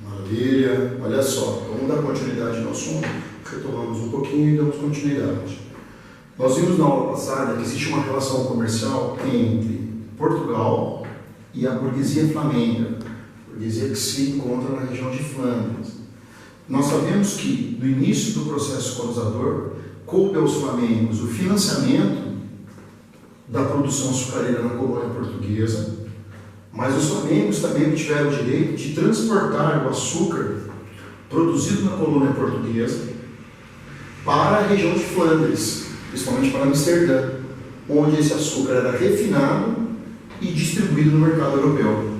Maravilha. Olha só, vamos dar continuidade no assunto. Retomamos um pouquinho e damos continuidade. Nós vimos na aula passada que existe uma relação comercial entre Portugal e a burguesia flamenga, burguesia que se encontra na região de Flandres. Nós sabemos que, no início do processo colonizador, coube aos flamengos o financiamento da produção açucareira na colônia portuguesa, mas os flamengos também tiveram o direito de transportar o açúcar produzido na colônia portuguesa para a região de Flandres, principalmente para Amsterdã, onde esse açúcar era refinado e distribuído no mercado europeu.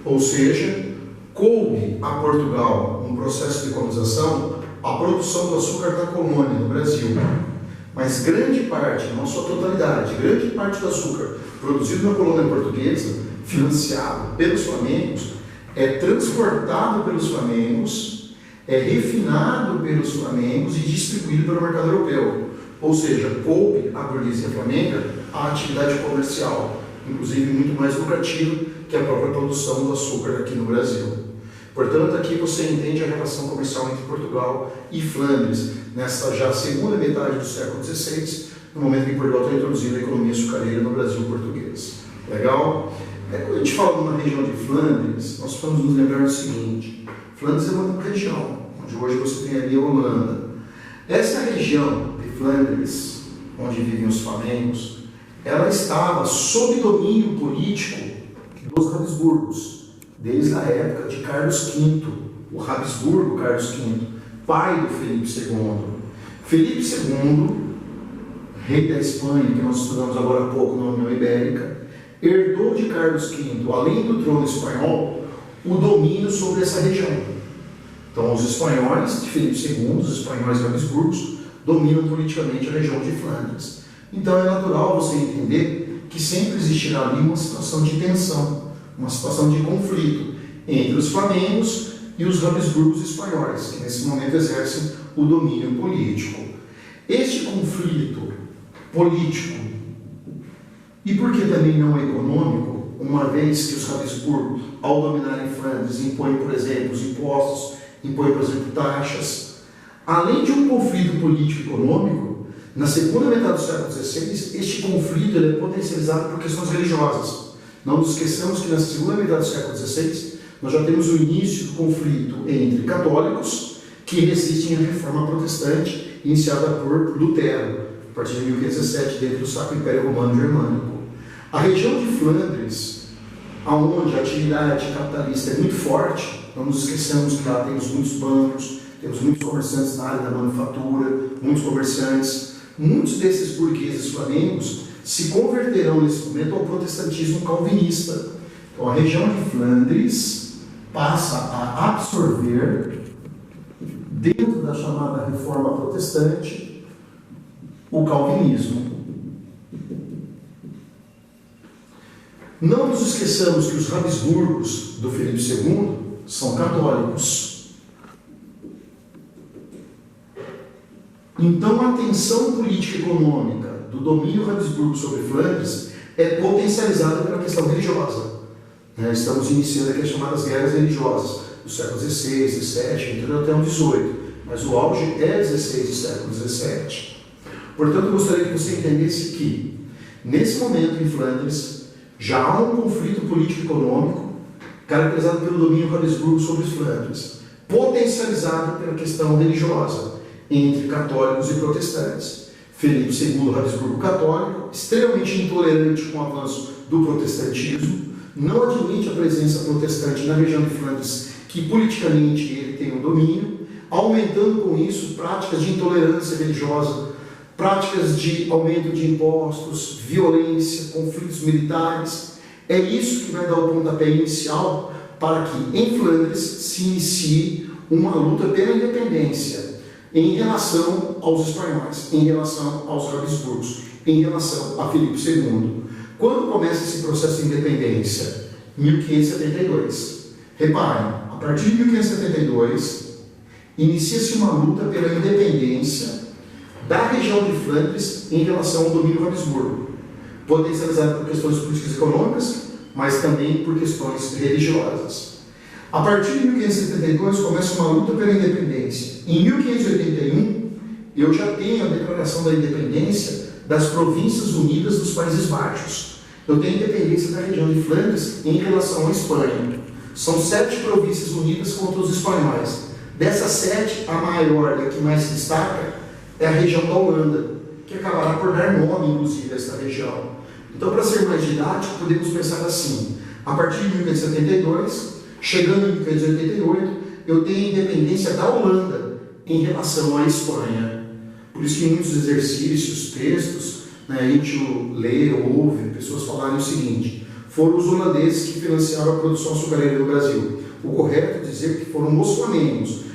Ou seja, coube a Portugal, no processo de colonização, a produção do açúcar da colônia no Brasil. Mas grande parte, não sua totalidade, grande parte do açúcar produzido na colônia portuguesa, financiado pelos flamengos, é transportado pelos flamengos, é refinado pelos flamengos e distribuído pelo mercado europeu. Ou seja, coube à burguesia flamenga a atividade comercial, inclusive muito mais lucrativa que a própria produção do açúcar aqui no Brasil. Portanto, aqui você entende a relação comercial entre Portugal e Flandres, nessa já segunda metade do século XVI, no momento em que Portugal está introduzindo a economia açucareira no Brasil português. Legal? Quando a gente fala de uma região de Flandres, nós vamos nos lembrar do seguinte: Flandres é uma região, onde hoje você tem ali a Holanda. Essa região de Flandres, onde vivem os flamengos, ela estava sob domínio político dos Habsburgos, desde a época de Carlos V, o Habsburgo Carlos V, pai do Felipe II. Felipe II, rei da Espanha, que nós estudamos agora há pouco na União Ibérica, herdou de Carlos V, além do trono espanhol, o domínio sobre essa região. Então, os espanhóis de Felipe II, os espanhóis Habsburgos, dominam politicamente a região de Flandres. Então, é natural você entender que sempre existirá ali uma situação de tensão, uma situação de conflito entre os flamengos e os Habsburgos espanhóis, que nesse momento exercem o domínio político. Este conflito político, e por que também não econômico, uma vez que os Habsburgos, ao dominarem Flandres, impõem, por exemplo, os impostos, impõem, por exemplo, taxas, além de um conflito político e econômico, na segunda metade do século XVI, este conflito é potencializado por questões religiosas. Não nos esqueçamos que na segunda metade do século XVI, nós já temos o início do conflito entre católicos que resistem à reforma protestante iniciada por Lutero, a partir de 1517, dentro do Sacro Império Romano Germânico. A região de Flandres, onde a atividade capitalista é muito forte, não nos esqueçamos que lá temos muitos bancos, temos muitos comerciantes na área da manufatura, muitos comerciantes, muitos desses burgueses flamengos se converterão nesse momento ao protestantismo calvinista. Então, a região de Flandres passa a absorver, dentro da chamada reforma protestante, o calvinismo. Não nos esqueçamos que os Habsburgos do Felipe II são católicos. Então, a tensão política e econômica do domínio Habsburgo sobre Flandres é potencializada pela questão religiosa. Estamos iniciando aqui as chamadas guerras religiosas do século XVI, XVII, entrando até o XVIII, mas o auge é XVI do século XVII. Portanto, eu gostaria que você entendesse que, nesse momento em Flandres, já há um conflito político-econômico caracterizado pelo domínio Habsburgo sobre os Flandres, potencializado pela questão religiosa entre católicos e protestantes. Felipe II, Habsburgo católico, extremamente intolerante com o avanço do protestantismo, não admite a presença protestante na região de Flandres, que politicamente ele tem o domínio, aumentando com isso práticas de intolerância religiosa, práticas de aumento de impostos, violência, conflitos militares. É isso que vai dar o pontapé inicial para que em Flandres se inicie uma luta pela independência em relação aos espanhóis, em relação aos Habsburgos, em relação a Filipe II. Quando começa esse processo de independência? 1572. Reparem, a partir de 1572, inicia-se uma luta pela independência da região de Flandres em relação ao domínio Habsburgo, potencializado por questões políticas e econômicas, mas também por questões religiosas. A partir de 1572 começa uma luta pela independência. Em 1581 eu já tenho a declaração da independência das Províncias Unidas dos Países Baixos. Eu tenho a independência da região de Flandres em relação à Espanha. São 7 províncias unidas contra os espanhóis. Dessas 7, a maior e a que mais se destaca é a região da Holanda, que acabará por dar nome, inclusive, a esta região. Então, para ser mais didático, podemos pensar assim: a partir de 1572, chegando em 1588, eu tenho a independência da Holanda em relação à Espanha. Por isso que em muitos exercícios, textos, a gente lê, ouve pessoas falarem o seguinte: foram os holandeses que financiaram a produção açucareira no Brasil. O correto é dizer que foram os flamengos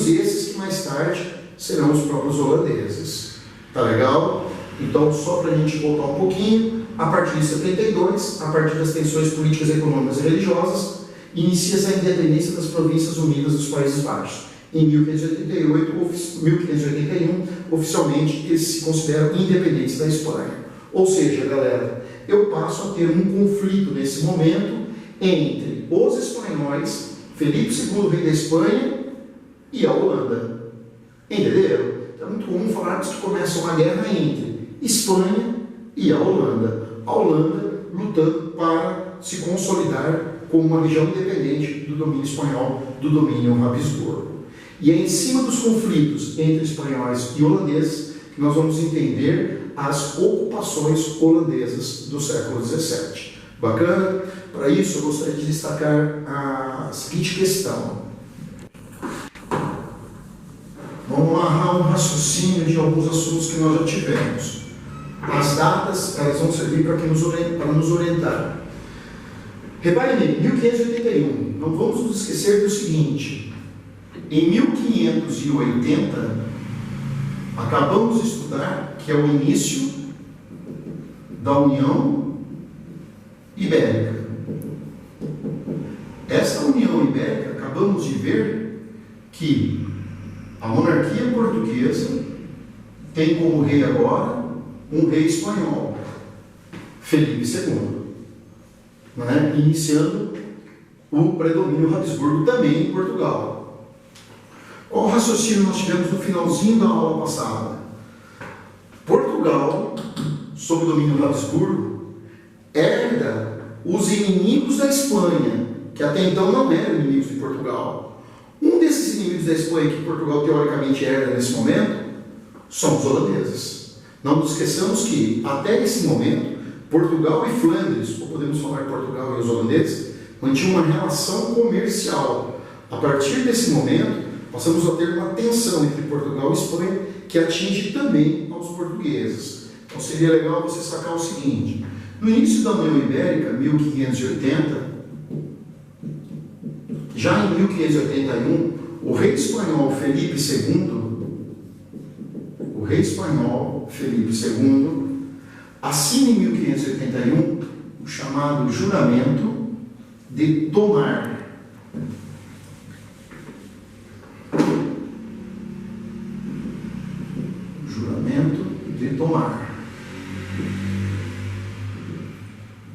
esses que mais tarde serão os próprios holandeses. Tá legal? Então, só para a gente voltar um pouquinho, a partir de 72, a partir das tensões políticas, econômicas e religiosas, inicia-se a independência das Províncias Unidas dos Países Baixos. Em 1581, oficialmente, eles se consideram independentes da Espanha. Ou seja, galera, eu passo a ter um conflito nesse momento entre os espanhóis, Felipe II, rei da Espanha, e a Holanda. Entenderam? Então é muito comum falarmos que começa uma guerra entre Espanha e a Holanda. A Holanda lutando para se consolidar como uma região independente do domínio espanhol, do domínio Habsburgo. E é em cima dos conflitos entre espanhóis e holandeses que nós vamos entender as ocupações holandesas do século XVII. Bacana? Para isso, eu gostaria de destacar a seguinte questão. Vamos amarrar um raciocínio de alguns assuntos que nós já tivemos. As datas, elas vão servir para nos orientar. Repare bem, 1581, não vamos nos esquecer do seguinte: em 1580, acabamos de estudar que é o início da União Ibérica. Esta União Ibérica, acabamos de ver que a monarquia portuguesa tem como rei agora um rei espanhol, Felipe II, iniciando o predomínio Habsburgo também em Portugal. Qual raciocínio nós tivemos no finalzinho da aula passada? Portugal, sob o domínio Habsburgo, herda os inimigos da Espanha, que até então não eram inimigos de Portugal. Um desses inimigos da Espanha que Portugal teoricamente herda nesse momento são os holandeses. Não nos esqueçamos que, até esse momento, Portugal e Flandres, ou podemos falar Portugal e os holandeses, mantinham uma relação comercial. A partir desse momento, passamos a ter uma tensão entre Portugal e Espanha que atinge também aos portugueses. Então seria legal você sacar o seguinte: no início da União Ibérica, 1580, já em 1581, o rei espanhol Felipe II, assina em 1581 o chamado Juramento de Tomar. Juramento de Tomar.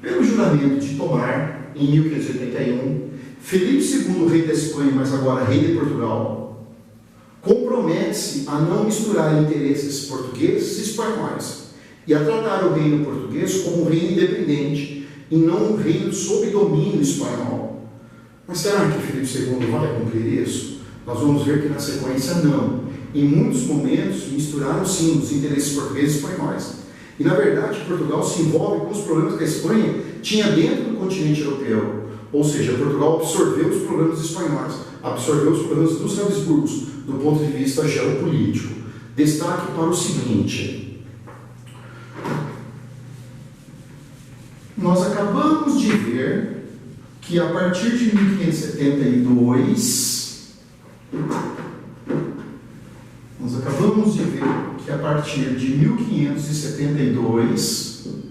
Pelo Juramento de Tomar, em 1581, Felipe II, rei da Espanha, mas agora rei de Portugal, compromete-se a não misturar interesses portugueses e espanhóis e a tratar o reino português como um reino independente e não um reino sob domínio espanhol. Mas será que Felipe II vai cumprir isso? Nós vamos ver que na sequência não. Em muitos momentos misturaram sim os interesses portugueses e espanhóis. E na verdade Portugal se envolve com os problemas que a Espanha tinha dentro do continente europeu. Ou seja, Portugal absorveu os problemas espanhóis, absorveu os problemas dos Habsburgos do ponto de vista geopolítico. Destaque para o seguinte: nós acabamos de ver que a partir de 1572,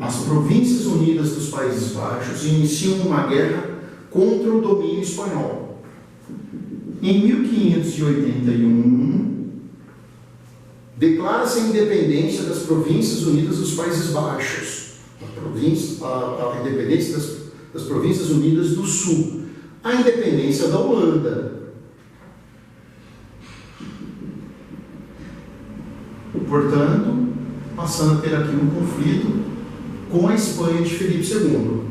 as Províncias Unidas dos Países Baixos iniciam uma guerra contra o domínio espanhol. Em 1581, declara-se a independência das Províncias Unidas dos Países Baixos, a independência das Províncias Unidas do Sul. a independência da Holanda. Portanto, passando a ter aqui um conflito com a Espanha de Felipe II.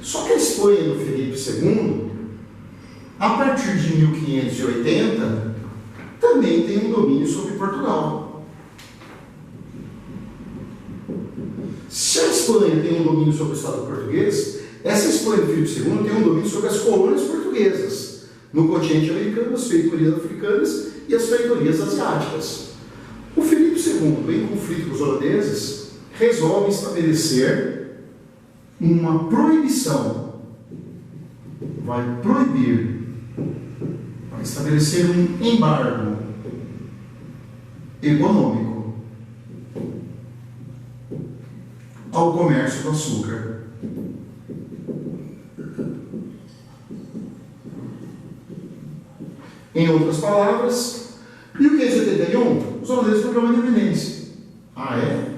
Só que a Espanha do Felipe II, a partir de 1580, também tem um domínio sobre Portugal. Se a Espanha tem um domínio sobre o Estado português, essa Espanha do Felipe II tem um domínio sobre as colônias portuguesas, no continente americano, as feitorias africanas e as feitorias asiáticas. O Felipe II, em conflito com os holandeses, resolve estabelecer uma proibição. Vai proibir, vai estabelecer um embargo econômico ao comércio do açúcar. Em outras palavras, em 1581, os holandeses proclamam a independência. Ah, é?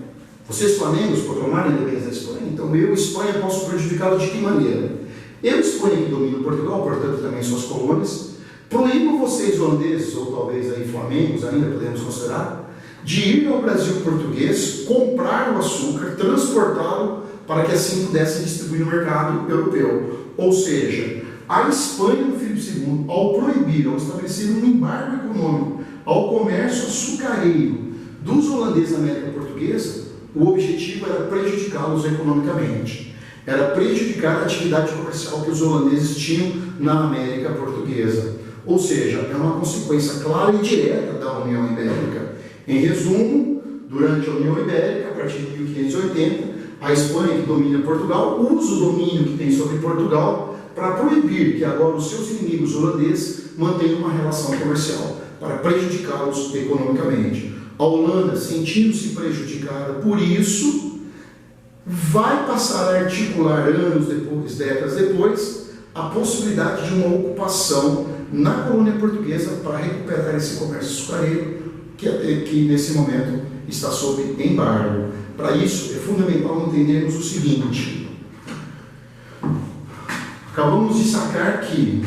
Vocês, flamengos, proclamaram a independência da Espanha? Então eu, Espanha, posso prejudicá-los de que maneira? Eu, Espanha, que domino Portugal, portanto também suas colônias, proíbo vocês, holandeses, ou talvez aí flamengos, ainda podemos considerar, de ir ao Brasil português, comprar o açúcar, transportá-lo, para que assim pudessem distribuir no mercado europeu. Ou seja, a Espanha do Filipe II, ao proibir, ao estabelecer um embargo econômico ao comércio açucareiro dos holandeses na América Portuguesa, o objetivo era prejudicá-los economicamente. Era prejudicar a atividade comercial que os holandeses tinham na América Portuguesa. Ou seja, é uma consequência clara e direta da União Ibérica. Em resumo, durante a União Ibérica, a partir de 1580, a Espanha, que domina Portugal, usa o domínio que tem sobre Portugal para proibir que agora os seus inimigos holandeses mantenham uma relação comercial, para prejudicá-los economicamente. A Holanda, sentindo-se prejudicada por isso, vai passar a articular anos depois, décadas depois, a possibilidade de uma ocupação na colônia portuguesa para recuperar esse comércio açucareiro que nesse momento está sob embargo. Para isso, é fundamental entendermos o seguinte: acabamos de sacar que,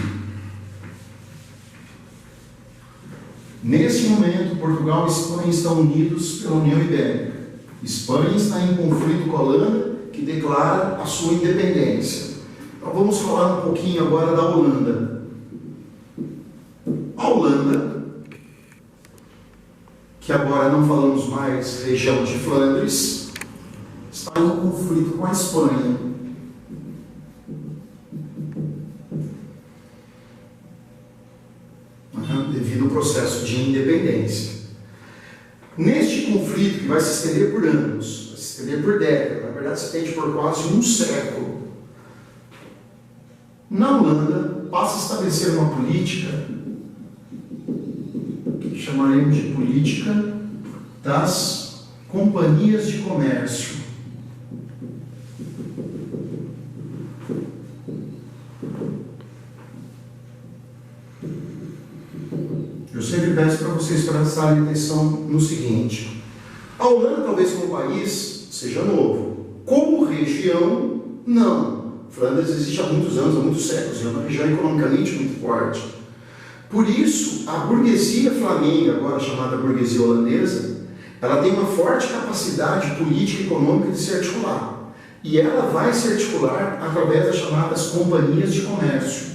neste momento, Portugal e Espanha estão unidos pela União Ibérica. Espanha está em conflito com a Holanda, que declara a sua independência. Então vamos falar um pouquinho agora da Holanda. A Holanda, que agora não falamos mais região de Flandres, está em conflito com a Espanha. Devido ao processo de independência. Neste conflito, que vai se estender por anos, vai se estender por décadas, na verdade se estende por quase um século, na Holanda passa a estabelecer uma política que chamaremos de política das companhias de comércio. Eu sempre peço para vocês prestarem atenção no seguinte: a Holanda, talvez como país, seja novo. Como região, não. Flandres existe há muitos anos, há muitos séculos, é uma região economicamente muito forte. Por isso, a burguesia flamenga, agora chamada burguesia holandesa, ela tem uma forte capacidade política e econômica de se articular. E ela vai se articular através das chamadas companhias de comércio.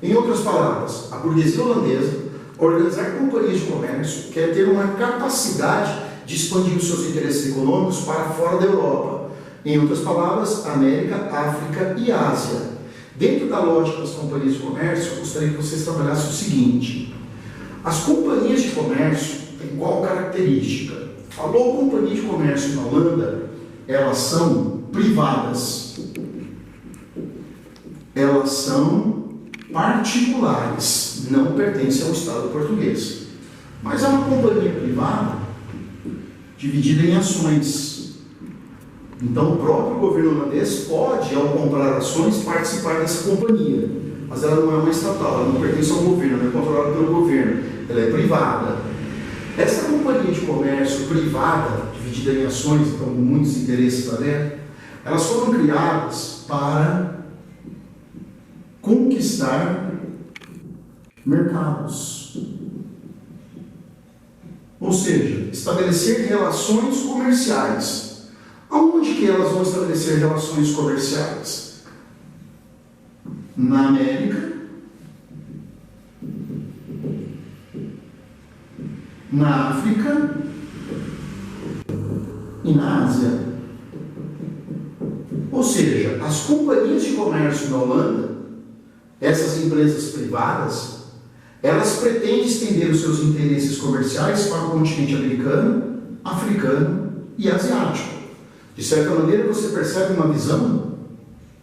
Em outras palavras, a burguesia holandesa, organizar companhias de comércio, quer ter uma capacidade de expandir os seus interesses econômicos para fora da Europa. Em outras palavras, América, África e Ásia. Dentro da lógica das companhias de comércio, eu gostaria que vocês trabalhassem o seguinte: as companhias de comércio têm qual característica? Falou companhia de comércio na Holanda, elas são privadas. Elas são particulares, não pertencem ao Estado português. Mas é uma companhia privada dividida em ações. Então o próprio governo holandês pode, ao comprar ações, participar dessa companhia. Mas ela não é uma estatal, ela não pertence ao governo, ela é controlada pelo governo, ela é privada. Essa companhia de comércio privada, dividida em ações, então com muitos interesses lá dentro, elas foram criadas para conquistar mercados. Ou seja, estabelecer relações comerciais. Aonde que elas vão estabelecer relações comerciais? Na América, na África e na Ásia. Ou seja, as companhias de comércio da Holanda, essas empresas privadas, elas pretendem estender os seus interesses comerciais para o continente americano, africano e asiático. De certa maneira, você percebe uma visão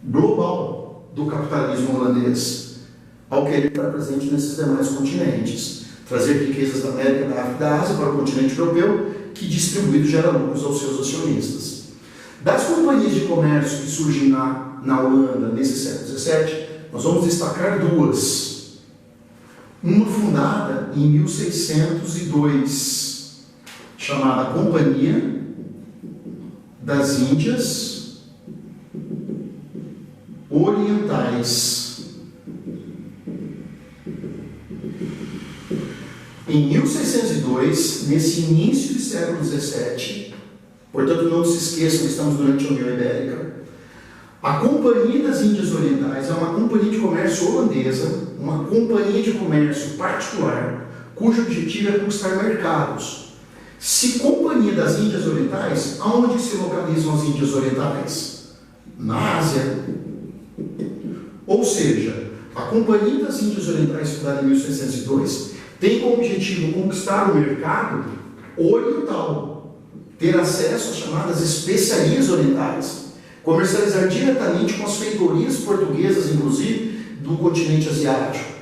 global do capitalismo holandês ao querer estar presente nesses demais continentes, trazer riquezas da América, da África e da Ásia para o continente europeu, que distribuído gera lucros aos seus acionistas. Das companhias de comércio que surgem na Holanda nesse século XVII, nós vamos destacar duas. Uma fundada em 1602, chamada Companhia das Índias Orientais. Em 1602, nesse início do século XVII, portanto não se esqueçam, estamos durante a União Ibérica, a Companhia das Índias Orientais é uma companhia de comércio holandesa, uma companhia de comércio particular, cujo objetivo é conquistar mercados. Se Companhia das Índias Orientais, aonde se localizam as Índias Orientais? Na Ásia. Ou seja, a Companhia das Índias Orientais, fundada em 1602, tem como objetivo conquistar o mercado oriental, ter acesso às chamadas especiarias orientais, comercializar diretamente com as feitorias portuguesas, inclusive, do continente asiático.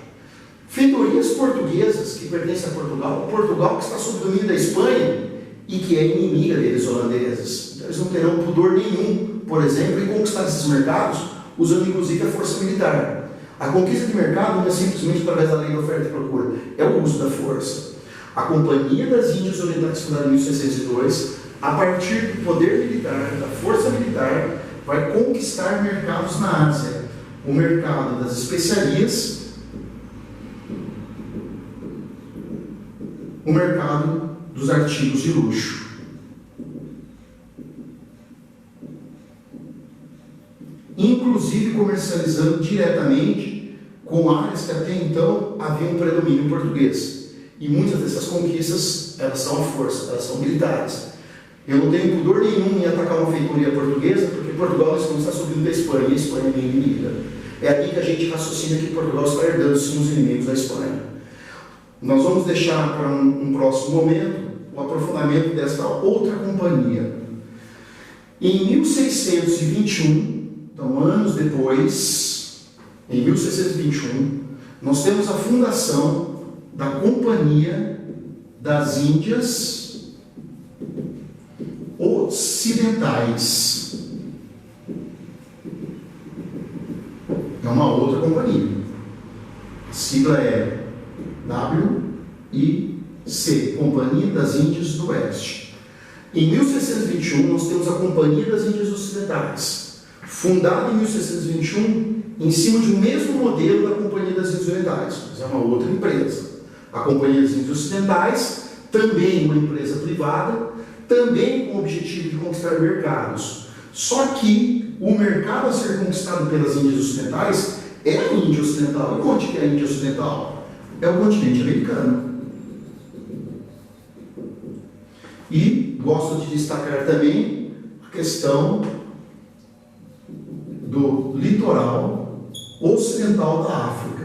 Feitorias portuguesas que pertencem a Portugal, Portugal que está sob domínio da Espanha e que é inimiga deles, holandeses. Então, eles não terão pudor nenhum, por exemplo, em conquistar esses mercados, usando inclusive a força militar. A conquista de mercado não é simplesmente através da lei da oferta e procura, é o uso da força. A Companhia das Índias Orientais, fundada em 1602, a partir do poder militar, da força militar, vai conquistar mercados na Ásia. O mercado das especiarias, o mercado dos artigos de luxo. Inclusive comercializando diretamente com áreas que até então haviam um predomínio português. E muitas dessas conquistas, elas são a força, elas são militares. Eu não tenho pudor nenhum em atacar uma feitoria portuguesa, porque Portugal está subindo da Espanha, e a Espanha é minha inimiga. É aqui que a gente raciocina que Portugal está herdando sim os inimigos da Espanha. Nós vamos deixar para um próximo momento o aprofundamento desta outra companhia. Em 1621, então anos depois, em 1621, nós temos a fundação da Companhia das Índias Ocidentais. É uma outra companhia. A sigla é WIC, Companhia das Índias do Oeste. Em 1621, nós temos a Companhia das Índias Ocidentais, fundada em 1621 em cima de um mesmo modelo da Companhia das Índias Orientais, mas é uma outra empresa. A Companhia das Índias Ocidentais, também uma empresa privada, também com o objetivo de conquistar mercados. Só que o mercado a ser conquistado pelas Índias Ocidentais é a Índia Ocidental. E onde que é a Índia Ocidental? É o continente americano. E gosto de destacar também a questão do litoral ocidental da África.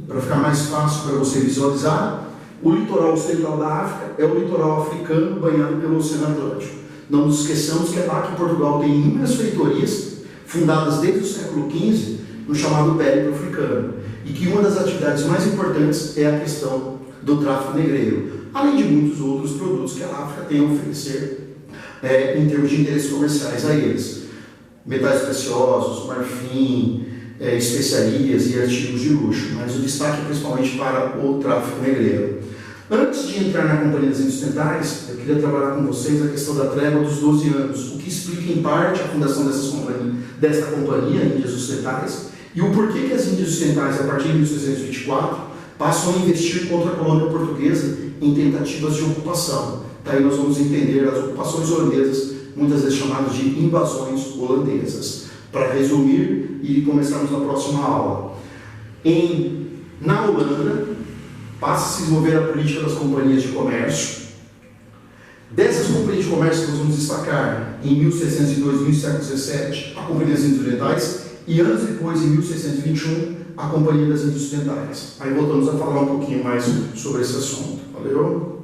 Para ficar mais fácil para você visualizar, o litoral ocidental da África é o litoral africano banhado pelo Oceano Atlântico. Não nos esqueçamos que é lá que Portugal tem inúmeras feitorias, fundadas desde o século XV, no chamado périplo africano, e que uma das atividades mais importantes é a questão do tráfico negreiro, além de muitos outros produtos que a África tem a oferecer em termos de interesses comerciais a eles. Metais preciosos, marfim, especiarias e artigos de luxo, mas o destaque é principalmente para o tráfico negreiro. Antes de entrar na Companhia das Índias Ocidentais, eu queria trabalhar com vocês a questão da trégua dos 12 anos, o que explica em parte a fundação desta companhia, Índias Ocidentais, e o porquê que as Índias Ocidentais, a partir de 1624, passam a investir contra a colônia portuguesa em tentativas de ocupação. Daí nós vamos entender as ocupações holandesas, muitas vezes chamadas de invasões holandesas. Para resumir e começarmos na próxima aula. Na Holanda, passa a se desenvolver a política das companhias de comércio. Dessas companhias de comércio que nós vamos destacar em 1602, no século XVII, a Companhia das Índias Orientais, e anos depois, em 1621, a Companhia das Índias Ocidentais. Aí voltamos a falar um pouquinho mais sobre esse assunto. Valeu?